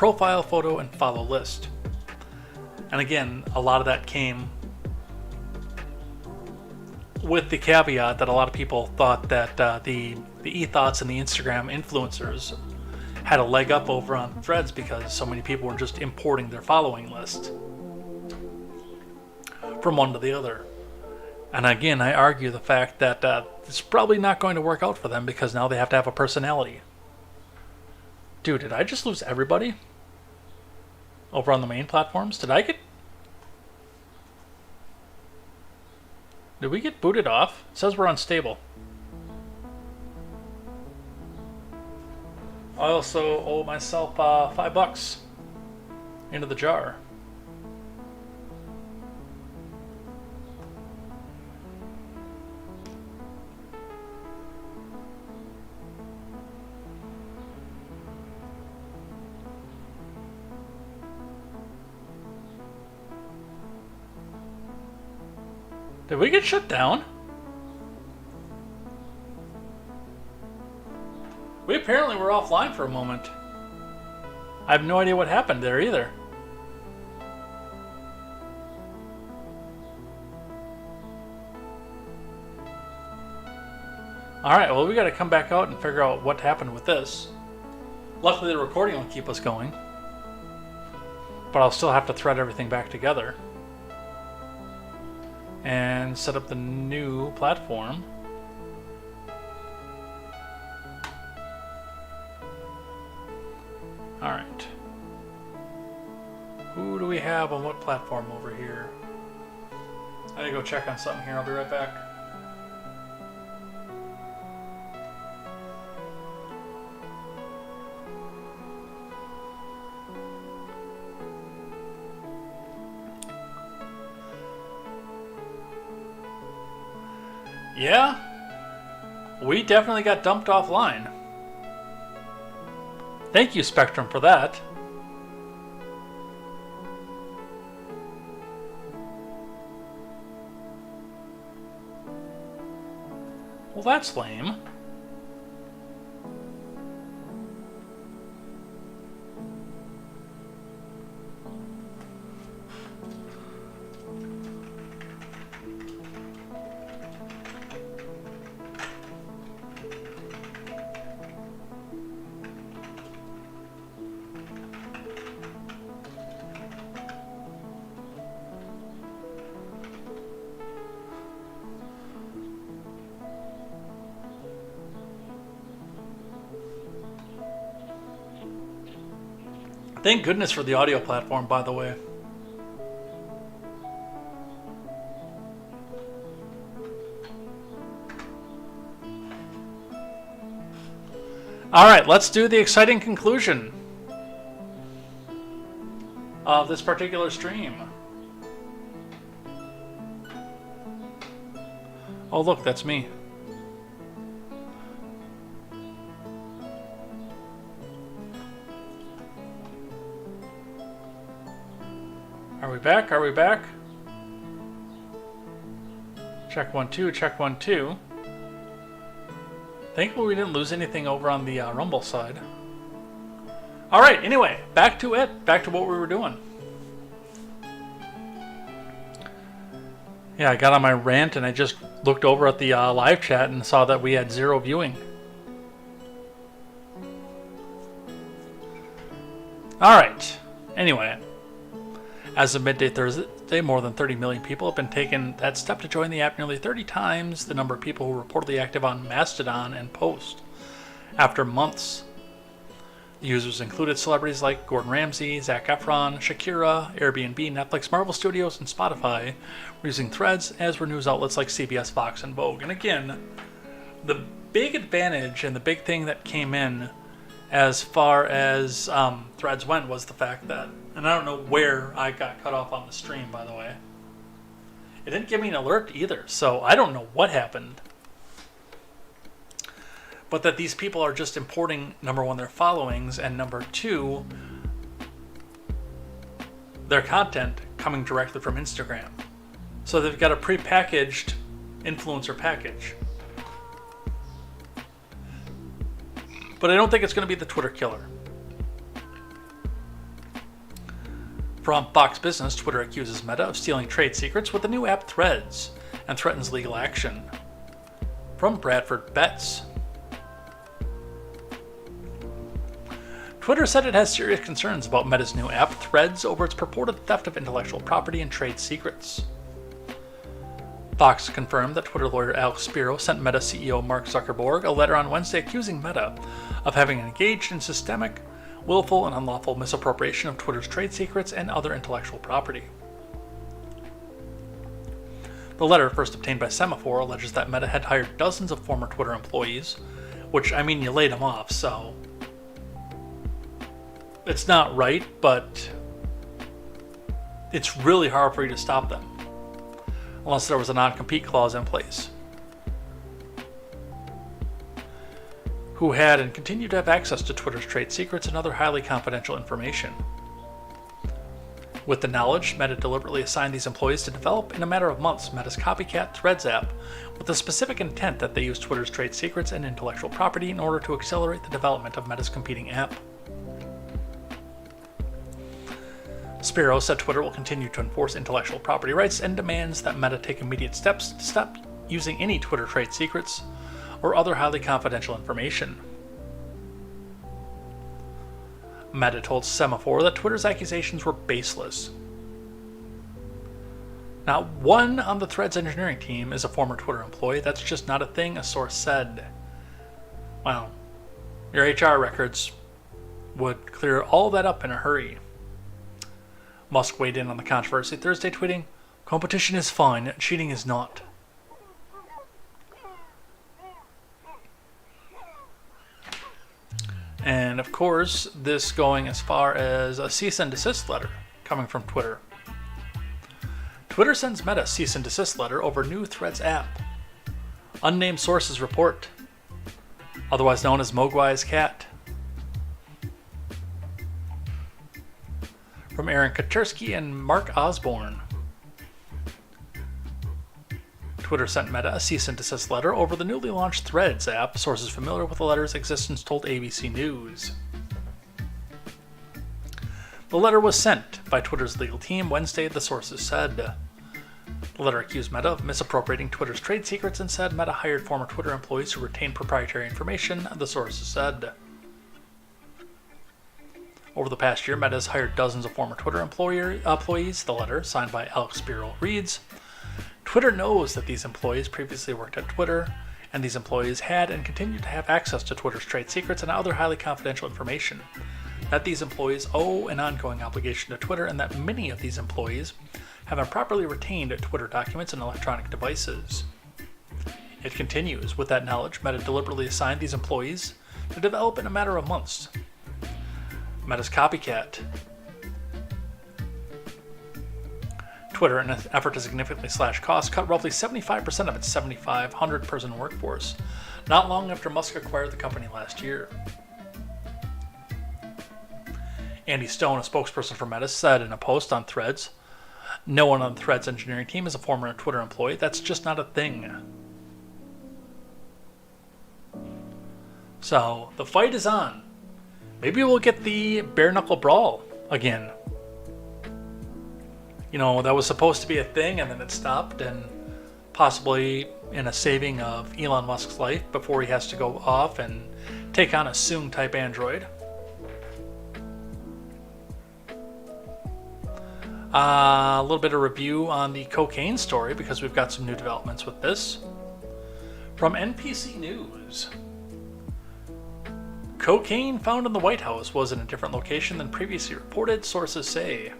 profile photo and follow list. And again, a lot of that came with the caveat that a lot of people thought that the e-thoughts and the Instagram influencers had a leg up over on Threads because so many people were just importing their following list from one to the other. And again, I argue the fact that it's probably not going to work out for them because now they have to have a personality. Dude, did I just lose everybody over on the main platforms? Did we get booted off? It says we're unstable. I also owe myself $5 into the jar. Did we get shut down? We apparently were offline for a moment. I have no idea what happened there either. Alright, well we gotta come back out and figure out what happened with this. Luckily the recording will keep us going. But I'll still have to thread everything back together. And set up the new platform. Alright. Who do we have on what platform over here? I gotta go check on something here. I'll be right back. Yeah, we definitely got dumped offline. Thank you, Spectrum, for that. Well, that's lame. Thank goodness for the audio platform, by the way. Alright, let's do the exciting conclusion of this particular stream. Oh look, that's me. Are we back? Are we back? Check 1 2, check 1 2. Thankfully we didn't lose anything over on the Rumble side. Alright, anyway, back to it. Back to what we were doing. Yeah, I got on my rant and I just looked over at the live chat and saw that we had 0 viewing. Alright, anyway. As of midday Thursday, more than 30 million people have been taking that step to join the app, nearly 30 times the number of people who are reportedly active on Mastodon and Post. After months, the users included celebrities like Gordon Ramsay, Zac Efron, Shakira, Airbnb, Netflix, Marvel Studios, and Spotify. We're using Threads, as were news outlets like CBS, Fox, and Vogue. And again, the big advantage and the big thing that came in as far as Threads went was the fact that, and I don't know where I got cut off on the stream, by the way. It didn't give me an alert either, so I don't know what happened. But that these people are just importing, number one, their followings, and number two, their content coming directly from Instagram. So they've got a pre-packaged influencer package. But I don't think it's going to be the Twitter killer. From Fox Business, Twitter accuses Meta of stealing trade secrets with the new app Threads and threatens legal action. From Bradford Betts, Twitter said it has serious concerns about Meta's new app Threads over its purported theft of intellectual property and trade secrets. Fox confirmed that Twitter lawyer Alex Spiro sent Meta CEO Mark Zuckerberg a letter on Wednesday accusing Meta of having engaged in systemic, willful, and unlawful misappropriation of Twitter's trade secrets and other intellectual property. The letter, first obtained by Semaphore, alleges that Meta had hired dozens of former Twitter employees, which, I mean, you laid them off, so it's not right, but it's really hard for you to stop them, unless there was a non-compete clause in place, who had and continue to have access to Twitter's trade secrets and other highly confidential information. With the knowledge, Meta deliberately assigned these employees to develop, in a matter of months, Meta's copycat Threads app with the specific intent that they use Twitter's trade secrets and intellectual property in order to accelerate the development of Meta's competing app. Spiro said Twitter will continue to enforce intellectual property rights and demands that Meta take immediate steps to stop using any Twitter trade secrets or other highly confidential information. Meta told Semaphore that Twitter's accusations were baseless. Not one on the Threads engineering team is a former Twitter employee. That's just not a thing, a source said. Well, your HR records would clear all that up in a hurry. Musk weighed in on the controversy Thursday, tweeting, "Competition is fine, cheating is not." And of course, this going as far as a cease and desist letter coming from Twitter. Twitter sends Meta cease and desist letter over new Threads app. Unnamed sources report, otherwise known as Mogwai's cat. From Aaron Katersky and Mark Osborne. Twitter sent Meta a cease and desist letter over the newly launched Threads app. Sources familiar with the letter's existence told ABC News. The letter was sent by Twitter's legal team Wednesday, the sources said. The letter accused Meta of misappropriating Twitter's trade secrets and said Meta hired former Twitter employees who retained proprietary information, the sources said. Over the past year, Meta has hired dozens of former Twitter employees, the letter, signed by Alex Spiro, reads. Twitter knows that these employees previously worked at Twitter, and these employees had and continue to have access to Twitter's trade secrets and other highly confidential information, that these employees owe an ongoing obligation to Twitter, and that many of these employees have improperly retained Twitter documents and electronic devices. It continues, with that knowledge, Meta deliberately assigned these employees to develop in a matter of months. Meta's copycat. Twitter, in an effort to significantly slash costs, cut roughly 75% of its 7,500-person workforce, not long after Musk acquired the company last year. Andy Stone, a spokesperson for Meta, said in a post on Threads, "No one on the Threads engineering team is a former Twitter employee. That's just not a thing." So, the fight is on. Maybe we'll get the bare-knuckle brawl again. You know, that was supposed to be a thing, and then it stopped, and possibly in a saving of Elon Musk's life before he has to go off and take on a Soong-type android. A little bit of review on the cocaine story, because we've got some new developments with this. From NPC News. Cocaine found in the White House was in a different location than previously reported, sources say.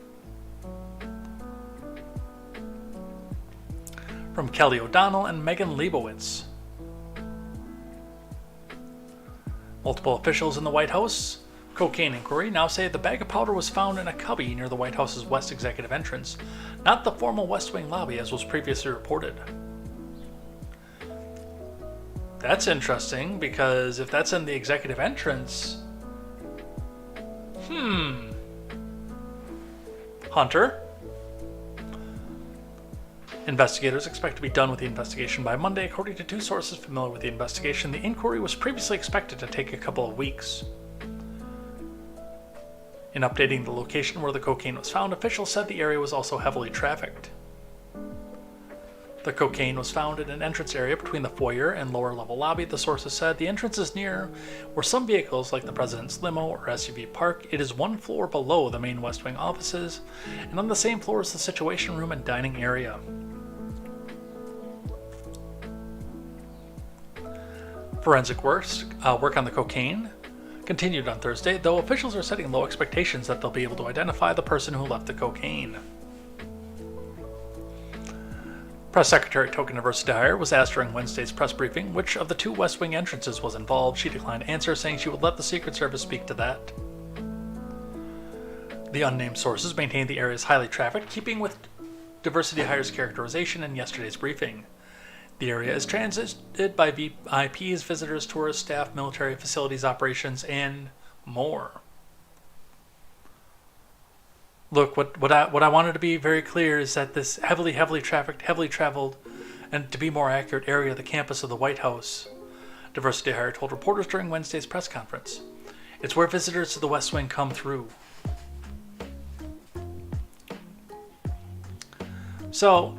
From Kelly O'Donnell and Megan Leibowitz. Multiple officials in the White House cocaine inquiry now say the bag of powder was found in a cubby near the White House's West Executive entrance, not the formal West Wing lobby as was previously reported. That's interesting, because if that's in the executive entrance... Hunter? Investigators expect to be done with the investigation by Monday, according to two sources familiar with the investigation. The inquiry was previously expected to take a couple of weeks. In updating the location where the cocaine was found, officials said the area was also heavily trafficked. The cocaine was found in an entrance area between the foyer and lower level lobby, the sources said. The entrance is near where some vehicles, like the president's limo or SUV, park. It is one floor below the main West Wing offices, and on the same floor is the Situation Room and dining area. Forensic work on the cocaine continued on Thursday, though officials are setting low expectations that they'll be able to identify the person who left the cocaine. Press Secretary Token Dyer was asked during Wednesday's press briefing which of the two West Wing entrances was involved. She declined to answer, saying she would let the Secret Service speak to that. The unnamed sources maintained the area is highly trafficked, keeping with Diversity Hire's characterization in yesterday's briefing. The area is transited by VIPs, visitors, tourists, staff, military facilities, operations, and more. Look, what I wanted to be very clear is that this heavily trafficked, heavily traveled, and to be more accurate, area of the campus of the White House, Diversity Hire told reporters during Wednesday's press conference. It's where visitors to the West Wing come through. So,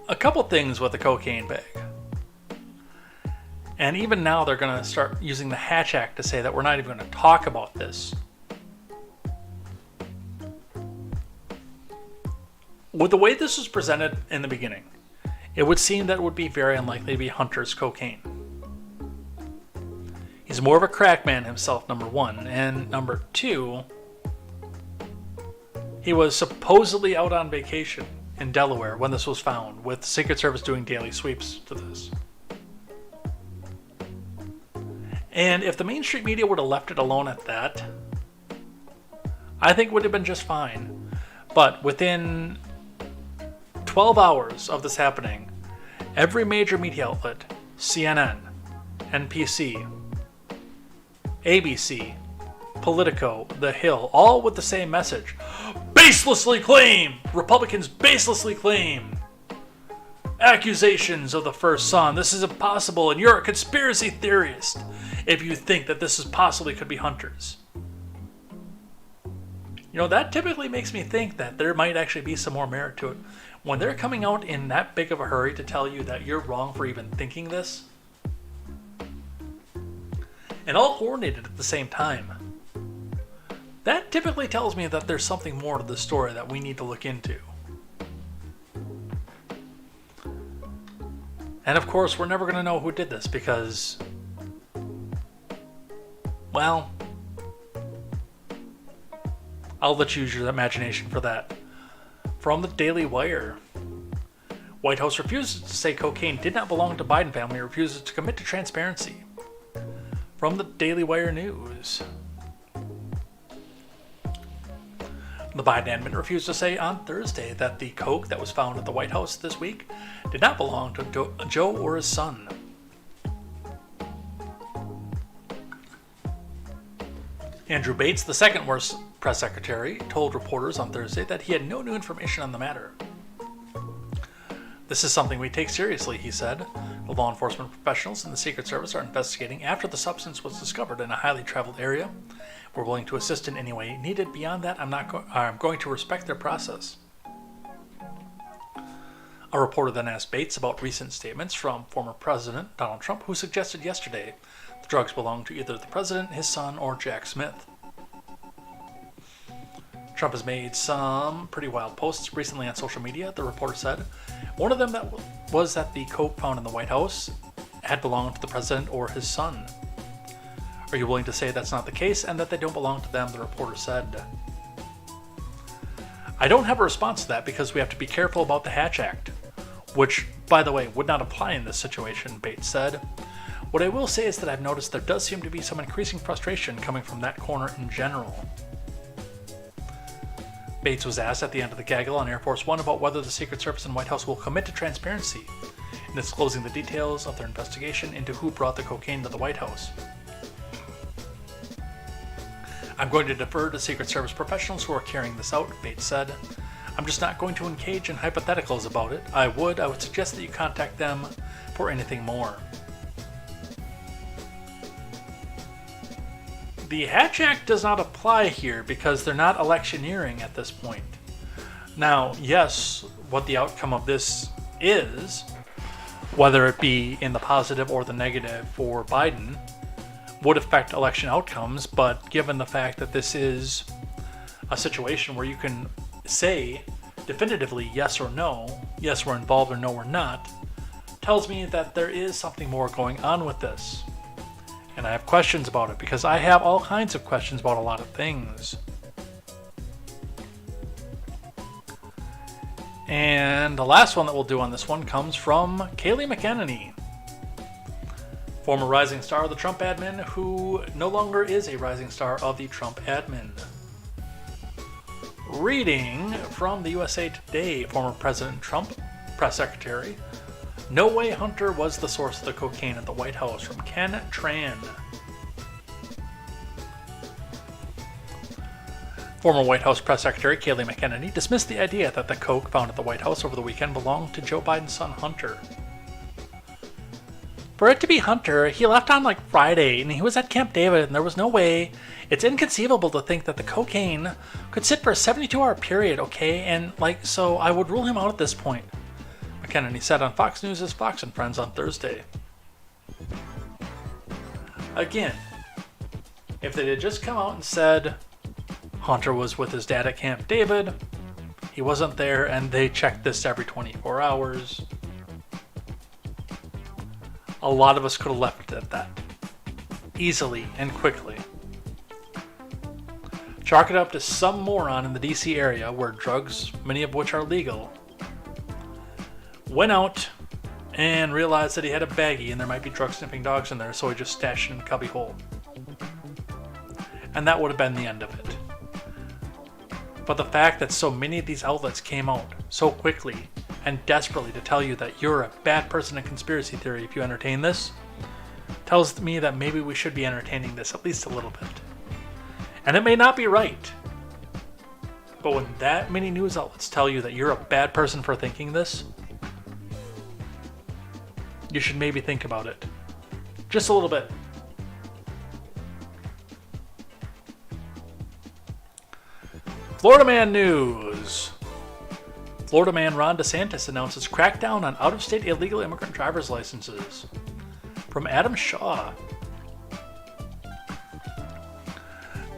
a couple things with the cocaine bag. And even now they're going to start using the Hatch Act to say that we're not even going to talk about this. With the way this was presented in the beginning, it would seem that it would be very unlikely to be Hunter's cocaine. He's more of a crack man himself, number one. And number two, he was supposedly out on vacation in Delaware when this was found, with the Secret Service doing daily sweeps to this. And if the mainstream media would have left it alone at that, I think it would have been just fine. But within 12 hours of this happening, every major media outlet, CNN, NPC, ABC, Politico, The Hill, all with the same message. Baselessly claim! Republicans baselessly claim accusations of the first son. This is impossible, and you're a conspiracy theorist if you think that this is possibly could be Hunter's. You know, that typically makes me think that there might actually be some more merit to it. When they're coming out in that big of a hurry to tell you that you're wrong for even thinking this, and all coordinated at the same time, that typically tells me that there's something more to the story that we need to look into. And of course, we're never going to know who did this because, well, I'll let you use your imagination for that. From the Daily Wire, White House refuses to say cocaine did not belong to Biden family, refuses to commit to transparency. From the Daily Wire News, the Biden admin refused to say on Thursday that the coke that was found at the White House this week did not belong to Joe or his son. Andrew Bates, the second worst press secretary, told reporters on Thursday that he had no new information on the matter. This is something we take seriously, he said. The law enforcement professionals and the Secret Service are investigating after the substance was discovered in a highly traveled area. We're willing to assist in any way needed. Beyond that, I'm going to respect their process. A reporter then asked Bates about recent statements from former President Donald Trump, who suggested yesterday the drugs belonged to either the president, his son, or Jack Smith. Trump has made some pretty wild posts recently on social media, the reporter said. One of them was that the coke found in the White House had belonged to the president or his son. Are you willing to say that's not the case and that they don't belong to them, the reporter said. I don't have a response to that because we have to be careful about the Hatch Act, which, by the way, would not apply in this situation, Bates said. What I will say is that I've noticed there does seem to be some increasing frustration coming from that corner in general. Bates was asked at the end of the gaggle on Air Force One about whether the Secret Service and White House will commit to transparency in disclosing the details of their investigation into who brought the cocaine to the White House. I'm going to defer to Secret Service professionals who are carrying this out, Bates said. I'm just not going to engage in hypotheticals about it. I would suggest that you contact them for anything more. The Hatch Act does not apply here because they're not electioneering at this point. Now, yes, what the outcome of this is, whether it be in the positive or the negative for Biden, would affect election outcomes, but given the fact that this is a situation where you can say definitively yes or no, yes we're involved or no we're not, tells me that there is something more going on with this. And I have questions about it because I have all kinds of questions about a lot of things. And the last one that we'll do on this one comes from Kayleigh McEnany, former rising star of the Trump admin, who no longer is a rising star of the Trump admin. Reading from the USA Today, former President Trump press secretary, "No way Hunter was the source of the cocaine at the White House," from Ken Tran. Former White House press secretary Kayleigh McEnany dismissed the idea that the coke found at the White House over the weekend belonged to Joe Biden's son Hunter. For it to be Hunter, he left on like Friday and he was at Camp David and there was no way. It's inconceivable to think that the cocaine could sit for a 72-hour period, okay? And so I would rule him out at this point, McEnany said on Fox News' Fox and Friends on Thursday. Again, if they had just come out and said Hunter was with his dad at Camp David, he wasn't there, and they checked this every 24 hours, a lot of us could have left it at that. Easily and quickly. Chalk it up to some moron in the DC area where drugs, many of which are legal, went out and realized that he had a baggie and there might be drug sniffing dogs in there, so he just stashed it in a cubby hole. And that would have been the end of it. But the fact that so many of these outlets came out so quickly and desperately to tell you that you're a bad person in conspiracy theory if you entertain this, tells me that maybe we should be entertaining this at least a little bit. And it may not be right, but when that many news outlets tell you that you're a bad person for thinking this, you should maybe think about it. Just a little bit. Florida Man news. Florida man Ron DeSantis announces crackdown on out-of-state illegal immigrant driver's licenses. From Adam Shaw.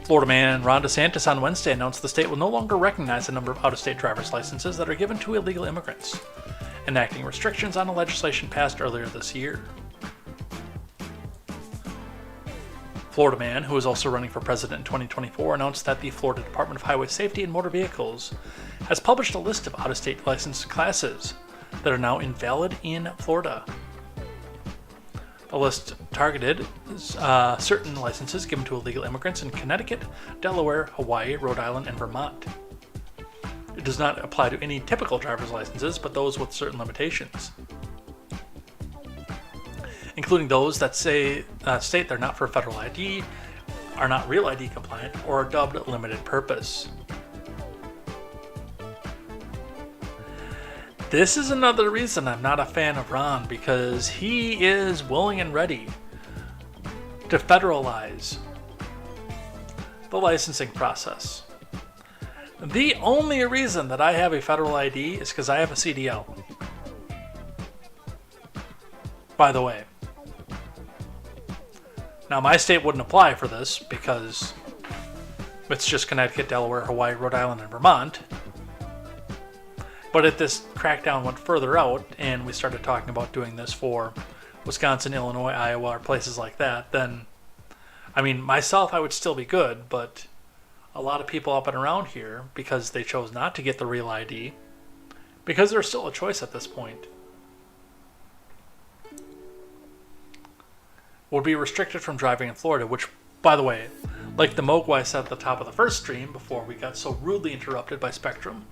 Florida man Ron DeSantis on Wednesday announced the state will no longer recognize the number of out-of-state driver's licenses that are given to illegal immigrants, enacting restrictions on the legislation passed earlier this year. Florida man, who is also running for president in 2024, announced that the Florida Department of Highway Safety and Motor Vehicles has published a list of out-of-state license classes that are now invalid in Florida. The list targeted certain licenses given to illegal immigrants in Connecticut, Delaware, Hawaii, Rhode Island, and Vermont. It does not apply to any typical driver's licenses, but those with certain limitations, including those that state they're not for federal ID, are not real ID compliant, or are dubbed limited purpose. This is another reason I'm not a fan of Ron, because he is willing and ready to federalize the licensing process. The only reason that I have a federal ID is because I have a CDL. By the way. Now, my state wouldn't apply for this because it's just Connecticut, Delaware, Hawaii, Rhode Island, and Vermont. But if this crackdown went further out and we started talking about doing this for Wisconsin, Illinois, Iowa, or places like that, then, I mean, myself, I would still be good, but a lot of people up and around here, because they chose not to get the real ID, because there's still a choice at this point, would be restricted from driving in Florida, which, by the way, like the Mogwai said at the top of the first stream before we got so rudely interrupted by Spectrum,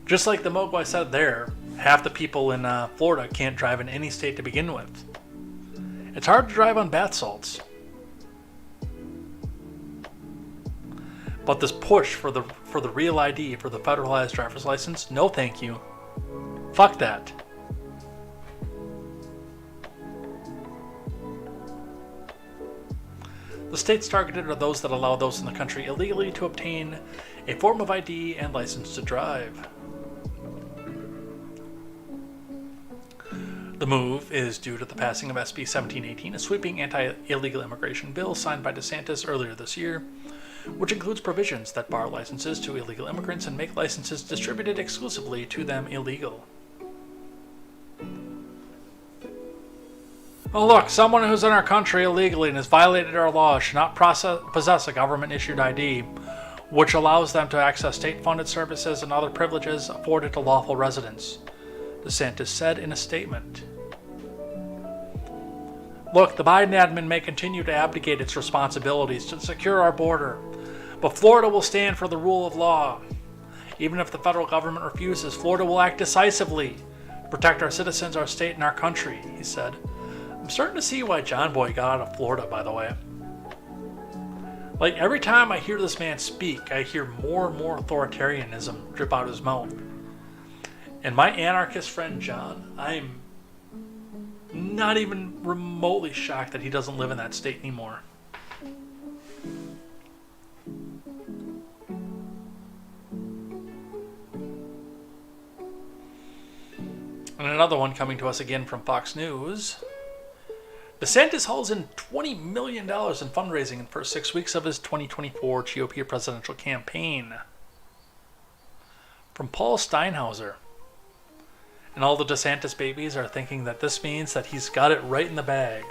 just like the Mogwai said there, half the people in Florida can't drive in any state to begin with. It's hard to drive on bath salts. But this push for the real ID, for the federalized driver's license, no thank you. Fuck that. states targeted are those that allow those in the country illegally to obtain a form of ID and license to drive. The move is due to the passing of SB 1718, a sweeping anti-illegal immigration bill signed by DeSantis earlier this year, which includes provisions that bar licenses to illegal immigrants and make licenses distributed exclusively to them illegal. Oh look, someone who's in our country illegally and has violated our laws should not possess a government-issued ID, which allows them to access state-funded services and other privileges afforded to lawful residents, DeSantis said in a statement. Look, the Biden admin may continue to abdicate its responsibilities to secure our border, but Florida will stand for the rule of law. Even if the federal government refuses, Florida will act decisively to protect our citizens, our state, and our country, he said. I'm starting to see why John Boy got out of Florida, by the way. Like, every time I hear this man speak, I hear more and more authoritarianism drip out of his mouth. And my anarchist friend John, I'm not even remotely shocked that he doesn't live in that state anymore. And another one coming to us again from Fox News. DeSantis hauls in $20 million in fundraising in the first 6 weeks of his 2024 GOP presidential campaign. From Paul Steinhauser. And all the DeSantis babies are thinking that this means that he's got it right in the bag.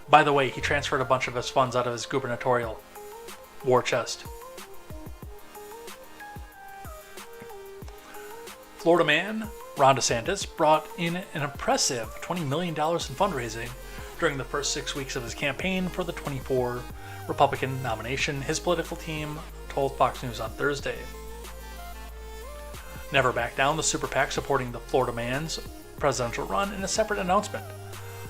By the way, he transferred a bunch of his funds out of his gubernatorial war chest. Florida man Ron DeSantis brought in an impressive $20 million in fundraising during the first 6 weeks of his campaign for the 24 Republican nomination, his political team told Fox News on Thursday. Never Back Down, the super PAC supporting the Florida man's presidential run, in a separate announcement,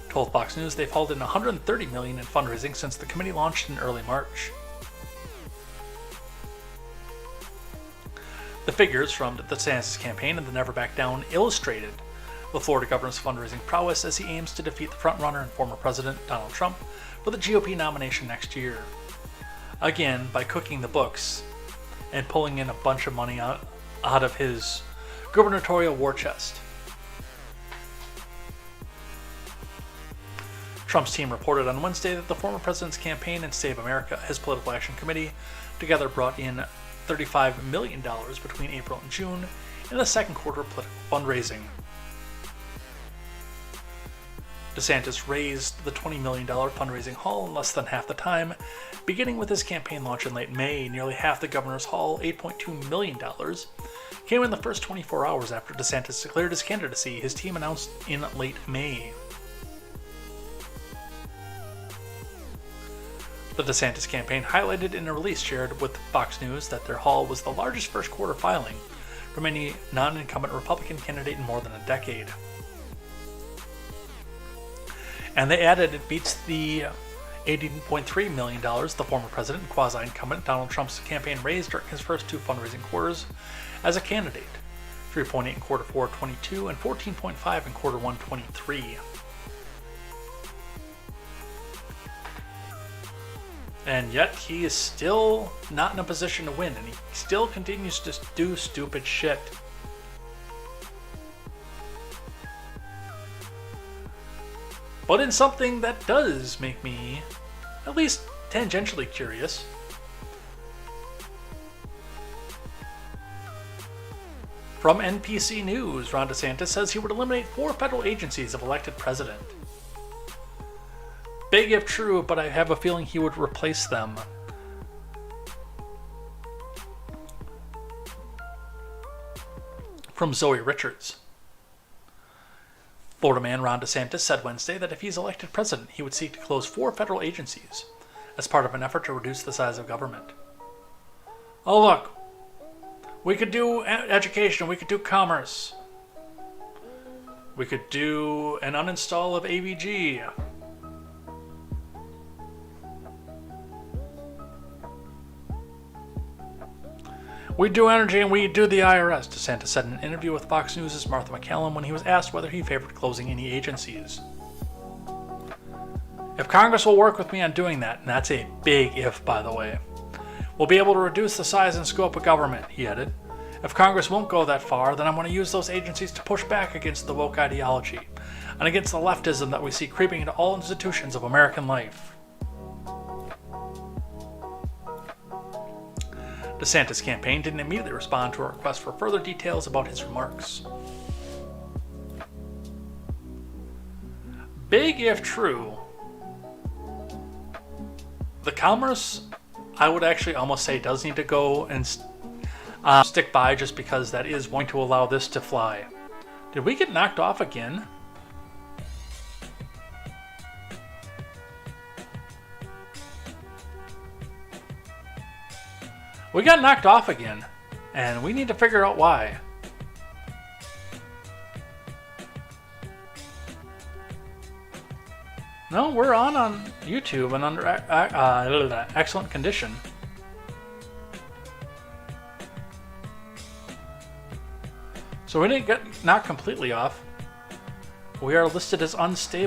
told Fox News they've hauled in $130 million in fundraising since the committee launched in early March. The figures from the DeSantis campaign and the Never Back Down illustrated the Florida governor's fundraising prowess as he aims to defeat the frontrunner and former President Donald Trump for the GOP nomination next year. Again, by cooking the books and pulling in a bunch of money out of his gubernatorial war chest. Trump's team reported on Wednesday that the former president's campaign and Save America, his political action committee, together brought in $35 million between April and June in the second quarter of political fundraising. DeSantis raised the $20 million fundraising haul in less than half the time, beginning with his campaign launch in late May. Nearly half the governor's haul, $8.2 million, came in the first 24 hours after DeSantis declared his candidacy, his team announced in late May. The DeSantis campaign highlighted in a release shared with Fox News that their haul was the largest first quarter filing from any non-incumbent Republican candidate in more than a decade. And they added it beats the $18.3 million the former president and quasi-incumbent Donald Trump's campaign raised during his first two fundraising quarters as a candidate, $3.8 in quarter 4 22 and $14.5 in quarter 1 23. And yet he is still not in a position to win, and he still continues to do stupid shit. But in something that does make me at least tangentially curious. From NPC News, Ron DeSantis says he would eliminate 4 federal agencies if elected president. Big if true, but I have a feeling he would replace them. From Zoe Richards. Florida man Ron DeSantis said Wednesday that if he's elected president, he would seek to close 4 federal agencies as part of an effort to reduce the size of government. Oh look, we could do education, we could do commerce, we could do an uninstall of AVG. We do energy and we do the IRS, DeSantis said in an interview with Fox News' Martha McCallum when he was asked whether he favored closing any agencies. If Congress will work with me on doing that, and that's a big if, by the way, we'll be able to reduce the size and scope of government, he added. If Congress won't go that far, then I'm going to use those agencies to push back against the woke ideology and against the leftism that we see creeping into all institutions of American life. DeSantis' campaign didn't immediately respond to a request for further details about his remarks. Big if true. The Commerce, I would actually almost say, does need to go and stick by, just because that is going to allow this to fly. Did we get knocked off again? We got knocked off again, and we need to figure out why. No, we're on YouTube and under excellent condition. So we didn't get knocked completely off. We are listed as unstable.